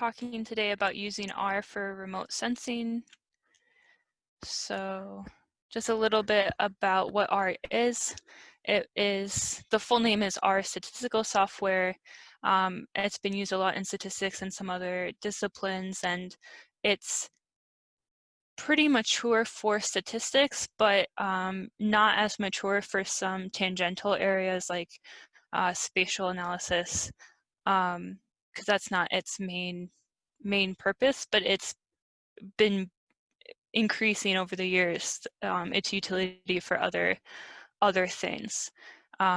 talking today about using R for remote sensing. So just a little bit about what R is. The full name is R Statistical Software. It's been used a lot in statistics and some other disciplines, and it's pretty mature for statistics, but not as mature for some tangential areas like spatial analysis, because that's not its main purpose, but it's been increasing over the years, its utility for other things.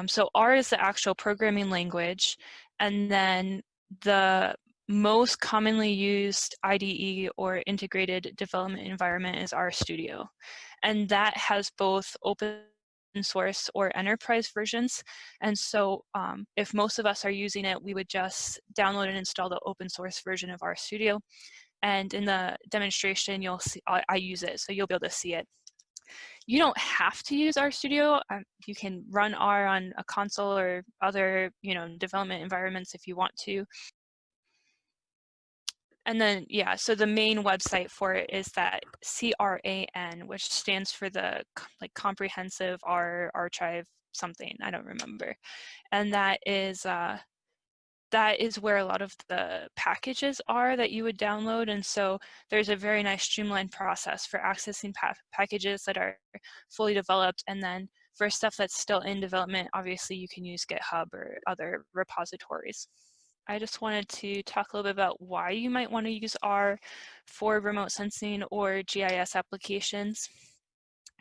So R is the actual programming language, and then the most commonly used IDE or integrated development environment is RStudio, and that has both open source or enterprise versions. And so if most of us are using it, we would just download and install the open source version of RStudio. And in the demonstration, you'll see I use it, so you'll be able to see it. You don't have to use RStudio. You can run R on a console or other, development environments if you want to. And then, yeah, so the main website for it is that CRAN, which stands for the Comprehensive R Archive something, I don't remember. And that is where a lot of the packages are that you would download. And so there's a very nice streamlined process for accessing packages that are fully developed. And then for stuff that's still in development, obviously you can use GitHub or other repositories. I just wanted to talk a little bit about why you might want to use R for remote sensing or GIS applications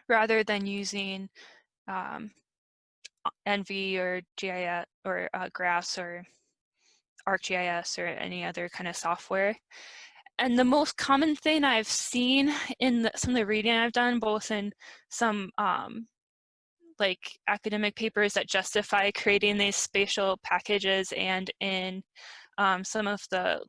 rather than using NV or GIS or graphs or ArcGIS or any other kind of software. And the most common thing I've seen in some of the reading I've done, both in some like academic papers that justify creating these spatial packages and in some of the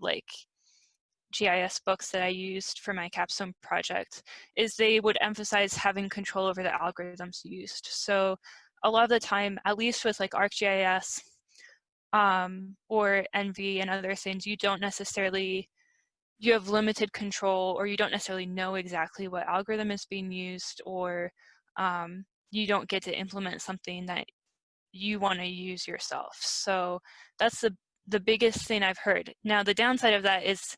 GIS books that I used for my capstone project, is they would emphasize having control over the algorithms used. So a lot of the time, at least with ArcGIS, or NV and other things, you have limited control, or you don't necessarily know exactly what algorithm is being used, or you don't get to implement something that you want to use yourself. So that's the biggest thing I've heard. Now the downside of that is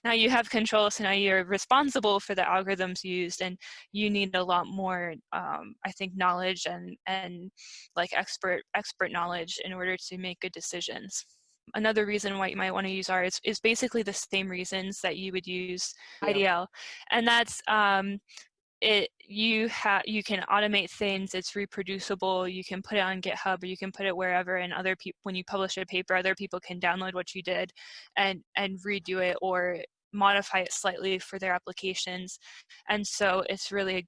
now you have control, so now you're responsible for the algorithms used, and you need a lot more I think knowledge and expert knowledge in order to make good decisions. Another reason why you might want to use R is basically the same reasons that you would use IDL, and that's you can automate things, it's reproducible, you can put it on GitHub, or you can put it wherever, and other people, when you publish a paper, other people can download what you did and redo it or modify it slightly for their applications. And so it's really a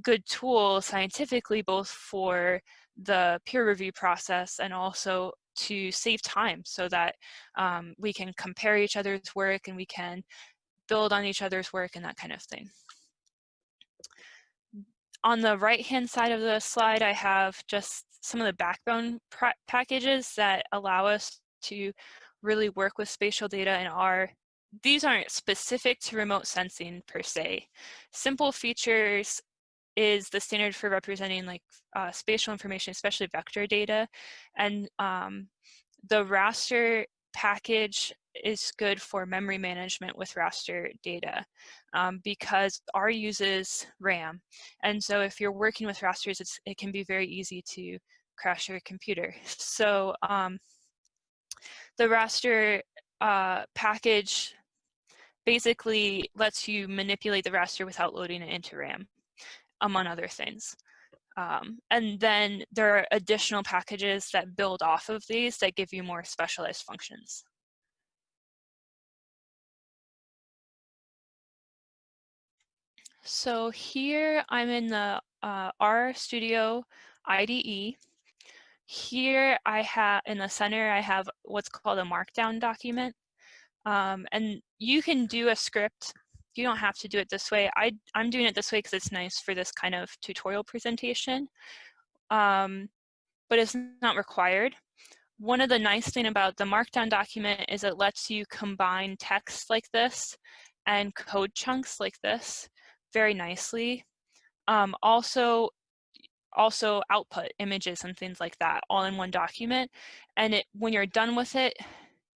good tool scientifically, both for the peer review process and also to save time, so that we can compare each other's work and we can build on each other's work and that kind of thing. On the right-hand side of the slide, I have just some of the backbone packages that allow us to really work with spatial data in R. These aren't specific to remote sensing per se. Simple features is the standard for representing spatial information, especially vector data. And the raster package is good for memory management with raster data, because R uses RAM. And so if you're working with rasters, it can be very easy to crash your computer. So the raster package basically lets you manipulate the raster without loading it into RAM, among other things. And then there are additional packages that build off of these that give you more specialized functions. So here I'm in the RStudio IDE. Here I have, in the center, I have what's called a markdown document. And you can do a script. You don't have to do it this way. I'm doing it this way because it's nice for this kind of tutorial presentation, but it's not required. one of the nice things about the Markdown document is it lets you combine text like this and code chunks like this very nicely. Also output images and things like that all in one document. And when you're done with it,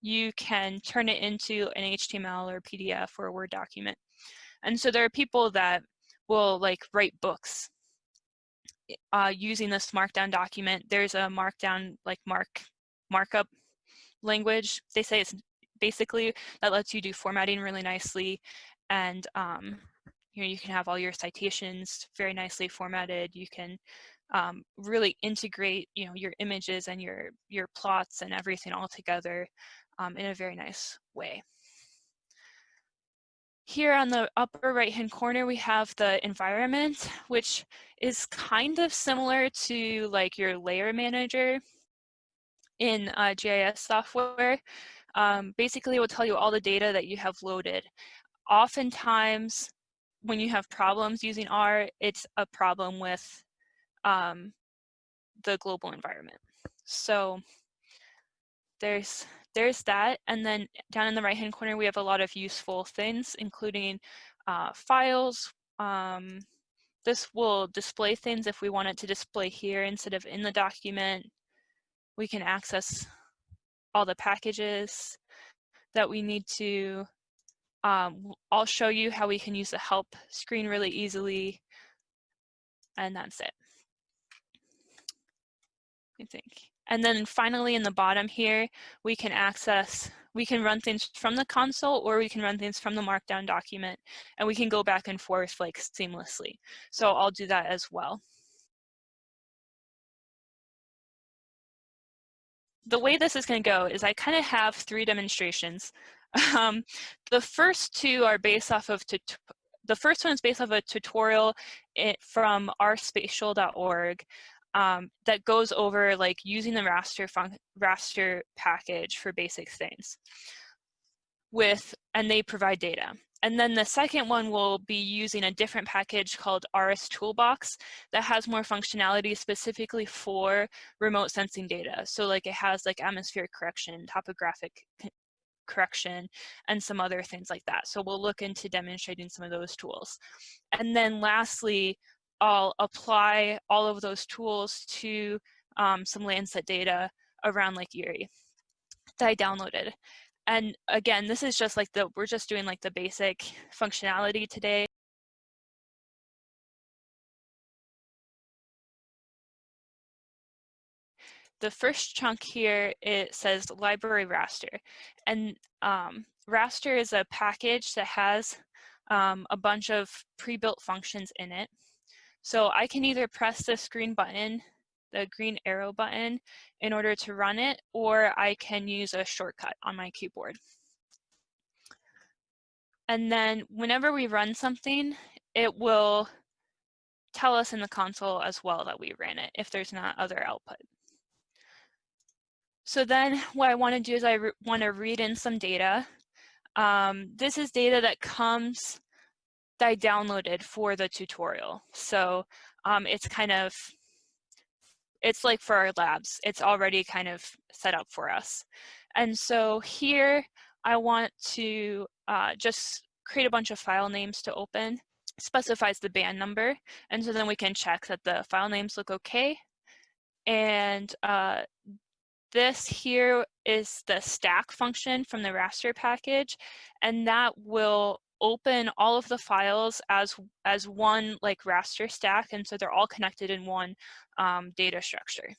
you can turn it into an HTML or PDF or a Word document. And so there are people that will like write books using this Markdown document. There's a Markdown like markup language. They say it's basically that lets you do formatting really nicely, and you can have all your citations very nicely formatted. You can really integrate your images and your plots and everything all together in a very nice way. Here on the upper right-hand corner, we have the environment, which is kind of similar to like your layer manager in GIS software. Basically, it will tell you all the data that you have loaded. Oftentimes, when you have problems using R, it's a problem with the global environment. So there's that, and then down in the right-hand corner, we have a lot of useful things, including files. This will display things if we want it to display here instead of in the document. We can access all the packages that we need to. I'll show you how we can use the help screen really easily, and that's it, I think. And then finally in the bottom here, we can run things from the console, or we can run things from the Markdown document, and we can go back and forth like seamlessly. So I'll do that as well. The way this is going to go is I kind of have 3 demonstrations. The first 2 are based off of the first one is based off a tutorial from rspatial.org that goes over like using the raster package for basic things and they provide data. And then the second one will be using a different package called RStoolbox that has more functionality specifically for remote sensing data. So like it has like atmospheric correction, topographic correction, and some other things like that. So we'll look into demonstrating some of those tools. And then lastly, I'll apply all of those tools to some Landsat data around Lake Erie that I downloaded. And again, this is just like we're just doing like the basic functionality today. The first chunk here, it says library raster. And raster is a package that has a bunch of pre-built functions in it. So I can either press this green button, the green arrow button, in order to run it, or I can use a shortcut on my keyboard. And then whenever we run something, it will tell us in the console as well that we ran it if there's not other output. So then what I want to do is I want to read in some data. This is data that I downloaded for the tutorial. So it's like for our labs. It's already kind of set up for us. And so here I want to just create a bunch of file names to open. Specifies the band number, and so then we can check that the file names look okay. And this here is the stack function from the raster package, and that will open all of the files as one like raster stack, and so they're all connected in one data structure.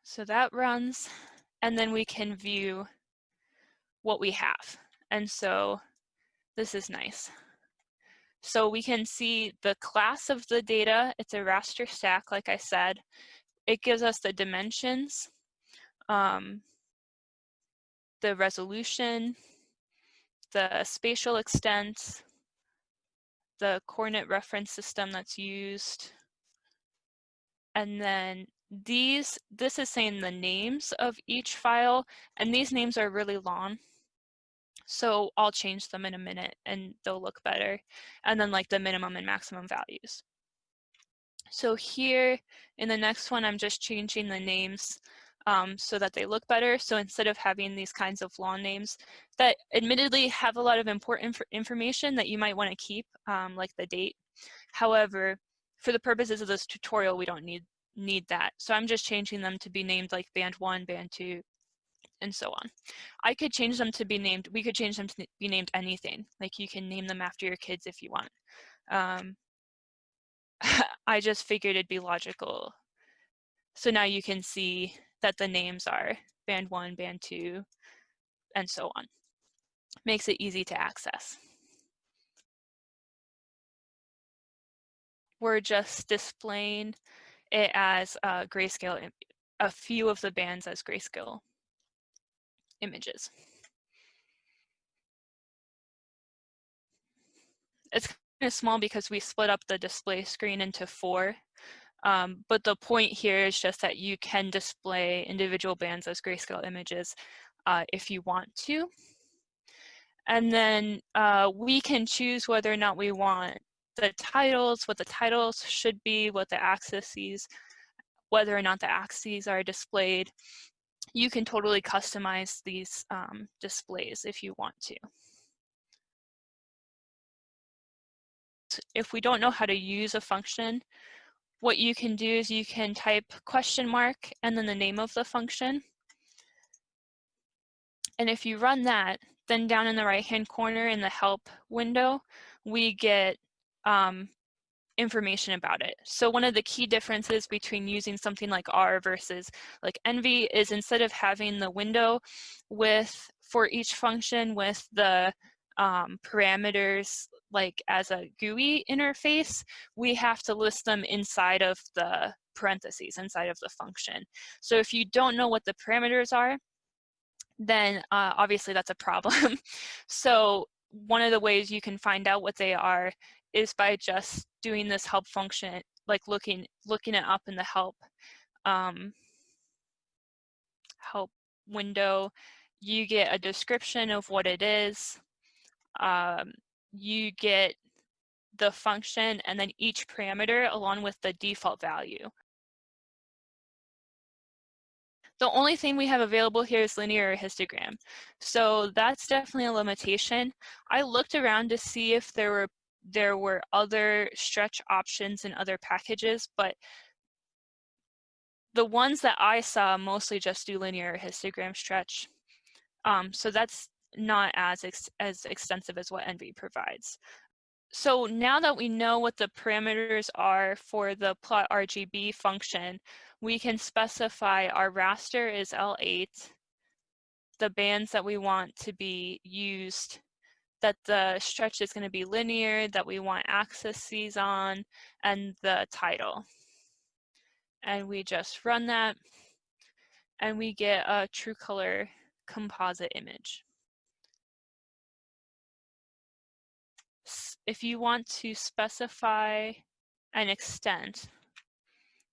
So that runs, and then we can view what we have. And so this is nice. So we can see the class of the data. It's a raster stack, like I said. It gives us the dimensions, the resolution, the spatial extent, the coordinate reference system that's used. And then this is saying the names of each file, and these names are really long. So I'll change them in a minute and they'll look better. And then like the minimum and maximum values. So here in the next one, I'm just changing the names so that they look better. So instead of having these kinds of long names that admittedly have a lot of important information that you might want to keep, like the date. However, for the purposes of this tutorial, we don't need that. So I'm just changing them to be named like band 1, band 2, and so on. I could change them to be named, we could change them to be named anything. Like you can name them after your kids if you want. I just figured it'd be logical. So now you can see that the names are band 1, band 2, and so on. Makes it easy to access. We're just displaying it as Grayscale, a few of the bands as Grayscale images. It's kind of small because we split up the display screen into 4. But the point here is just that you can display individual bands as Grayscale images if you want to. And then we can choose whether or not we want the titles, what the titles should be, what the axes, whether or not the axes are displayed. You can totally customize these displays if you want to. If we don't know how to use a function, what you can do is you can type question mark and then the name of the function. And if you run that, then down in the right-hand corner in the help window, we get information about it. So one of the key differences between using something like R versus like Envy is instead of having the window with, for each function with the parameters like as a GUI interface, we have to list them inside of the parentheses, inside of the function. So if you don't know what the parameters are, then obviously that's a problem. So one of the ways you can find out what they are is by just doing this help function, like looking it up in the help help window. You get a description of what it is. You get the function and then each parameter along with the default value. The only thing we have available here is linear or histogram. So that's definitely a limitation. I looked around to see if there were other stretch options in other packages, but the ones that I saw mostly just do linear or histogram stretch. So that's not as extensive as what Envy provides. So now that we know what the parameters are for the plot RGB function, we can specify our raster is L8, the bands that we want to be used, that the stretch is going to be linear, that we want axes on, and the title. And we just run that, and we get a true color composite image. If you want to specify an extent,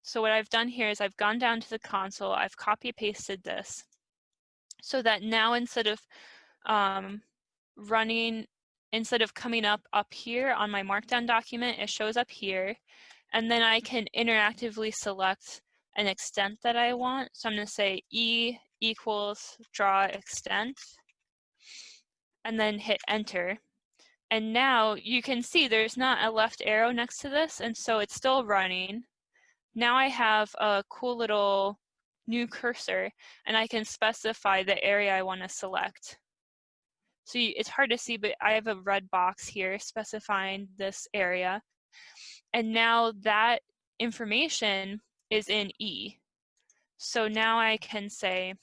so what I've done here is I've gone down to the console, I've copy pasted this, so that now instead of instead of coming up here on my markdown document, it shows up here, and then I can interactively select an extent that I want. So I'm going to say E equals draw extent, and then hit enter. And now you can see there's not a left arrow next to this, and so it's still running. Now I have a cool little new cursor, and I can specify the area I want to select. So it's hard to see, but I have a red box here specifying this area. And now that information is in E. So now I can say,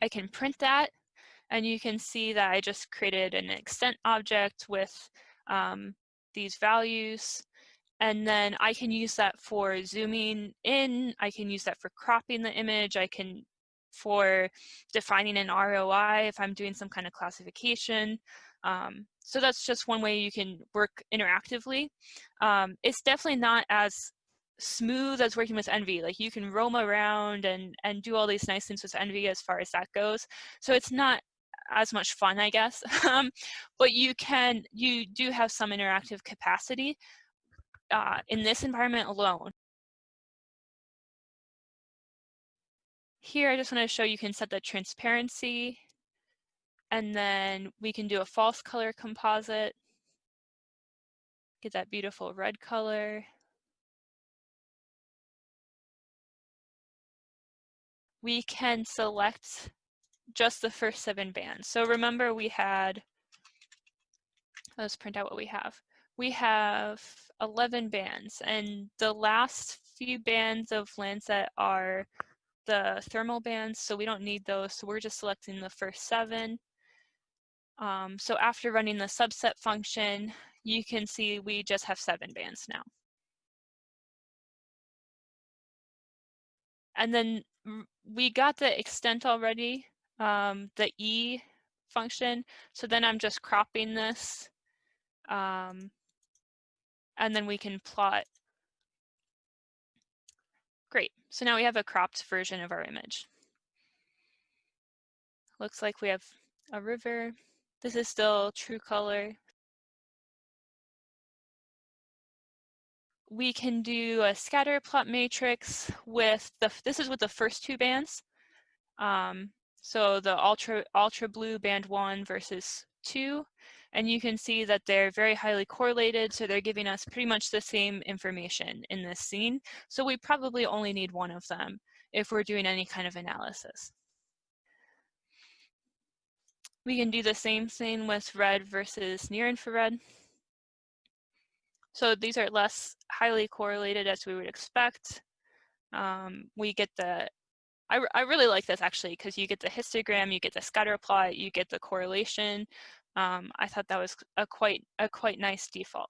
I can print that, and you can see that I just created an extent object with these values. And then I can use that for zooming in, I can use that for cropping the image, I can for defining an ROI if I'm doing some kind of classification. So that's just one way you can work interactively. It's definitely not as smooth as working with Envy. Like you can roam around and do all these nice things with Envy as far as that goes. So it's not as much fun, I guess. But you do have some interactive capacity. in this environment alone. Here, I just want to show you can set the transparency, and then we can do a false color composite, get that beautiful red color. We can select just the first 7 bands. So remember we had, let's print out what we have. We have 11 bands, and the last few bands of Landsat are the thermal bands, so we don't need those. So we're just selecting the first 7. So after running the subset function, you can see we just have 7 bands now. And then we got the extent already, the E function. So then I'm just cropping this. And then we can plot. Great. So now we have a cropped version of our image. Looks like we have a river. This is still true color. We can do a scatter plot matrix with this is with the first 2 bands. So the ultra blue band 1 versus 2, and you can see that they're very highly correlated, so they're giving us pretty much the same information in this scene. So we probably only need one of them if we're doing any kind of analysis. We can do the same thing with red versus near infrared. So these are less highly correlated as we would expect. We get the I really like this actually because you get the histogram, you get the scatter plot, you get the correlation. I thought that was a quite nice default.